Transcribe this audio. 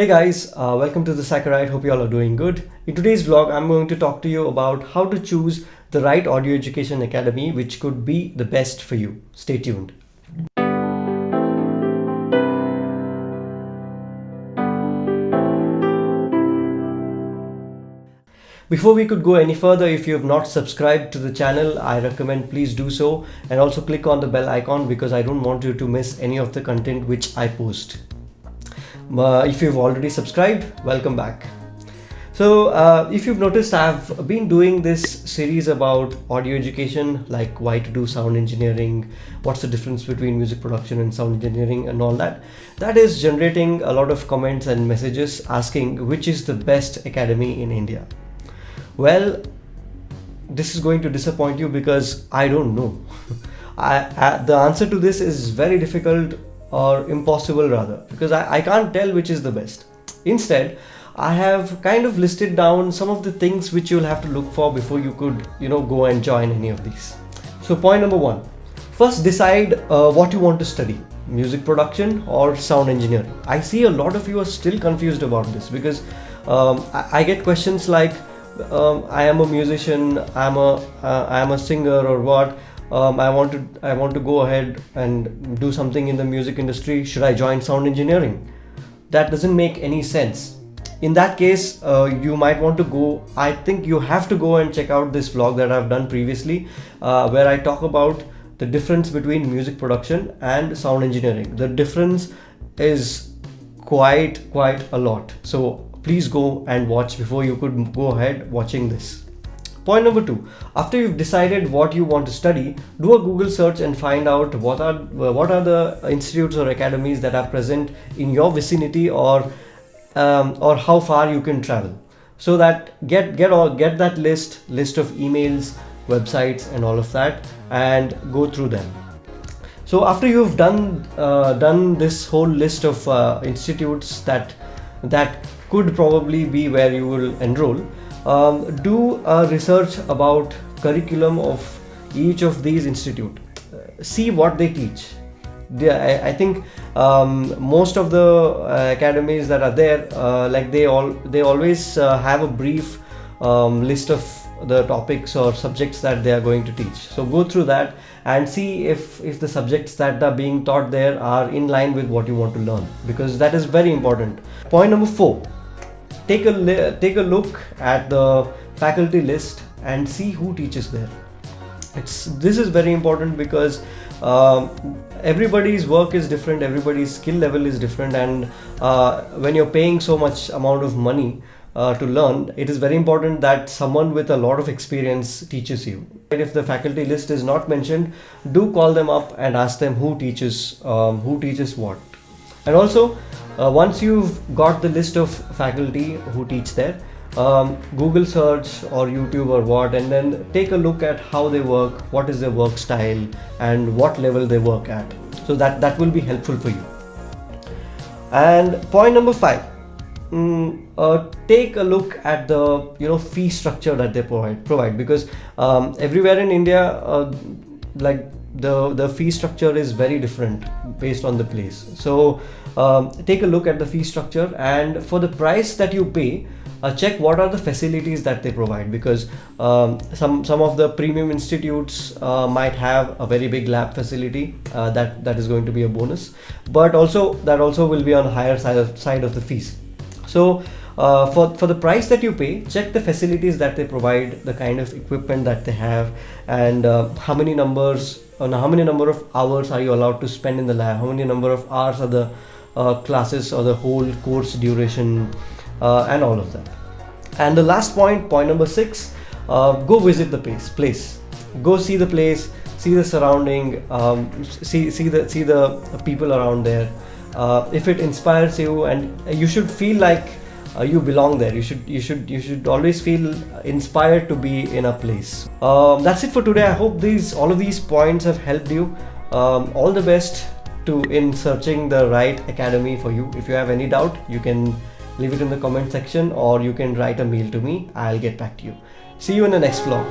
Hey guys, welcome to the Saccharide. Hope you all are doing good. In today's vlog, I'm going to talk to you about how to choose the right audio education academy which could be the best for you. Stay tuned. Before we could go any further, if you have not subscribed to the channel, I recommend please do so, and also click on the bell icon because I don't want you to miss any of the content which I post. If you've already subscribed, welcome back. So if you've noticed, I've been doing this series about audio education, like why to do sound engineering, what's the difference between music production and sound engineering and all that. That is generating a lot of comments and messages asking which is the best academy in India. Well, this is going to disappoint you because I don't know. The answer to this is very difficult, or impossible rather, because I can't tell which is the best. Instead, I have kind of listed down some of the things which you'll have to look for before you could go and join any of these. So point number one, first decide what you want to study, music production or sound engineering. I see a lot of you are still confused about this because I get questions like I am a musician, I am a singer, or what. I want to go ahead and do something in the music industry. Should I join sound engineering? That doesn't make any sense. In that case, you might want to go. I think you have to go and check out this vlog that I've done previously, where I talk about the difference between music production and sound engineering. The difference is quite a lot. So please go and watch before you could go ahead watching this. Point number two, after you've decided what you want to study, do a Google search and find out what are the institutes or academies that are present in your vicinity, or how far you can travel. So that get that list of emails, websites and all of that, and go through them. So after you've done this whole list of institutes that could probably be where you will enroll, do a research about curriculum of each of these institute. See what they teach. I think most of the academies that are there, they always have a brief list of the topics or subjects that they are going to teach. So go through that and see if the subjects that are being taught there are in line with what you want to learn, because that is very important. Point number four, take a look at the faculty list and see who teaches there. This is very important because everybody's work is different, everybody's skill level is different, and when you're paying so much amount of money to learn, it is very important that someone with a lot of experience teaches you. If the faculty list is not mentioned, do call them up and ask them who teaches what. And also, once you've got the list of faculty who teach there, Google search or YouTube or what, and then take a look at how they work, what is their work style, and what level they work at. So that will be helpful for you. And point number five, take a look at the fee structure that they provide, because everywhere in India, the fee structure is very different based on the place. So take a look at the fee structure, and for the price that you pay, check what are the facilities that they provide, because some of the premium institutes might have a very big lab facility that is going to be a bonus, but that also will be on the higher side of the fees. So for the price that you pay, check the facilities that they provide, the kind of equipment that they have, and how many number of hours are you allowed to spend in the lab, how many number of hours are the classes or the whole course duration, and all of that. And the last point number six, go visit the place. Go see the place, see the surrounding, see the people around there. If it inspires you, and you should feel like you belong there, you should always feel inspired to be in a place. That's it for today. I hope all of these points have helped you. All the best in searching the right academy for you. If you have any doubt, you can leave it in the comment section, or you can write a mail to me. I'll get back to you. See you in the next vlog.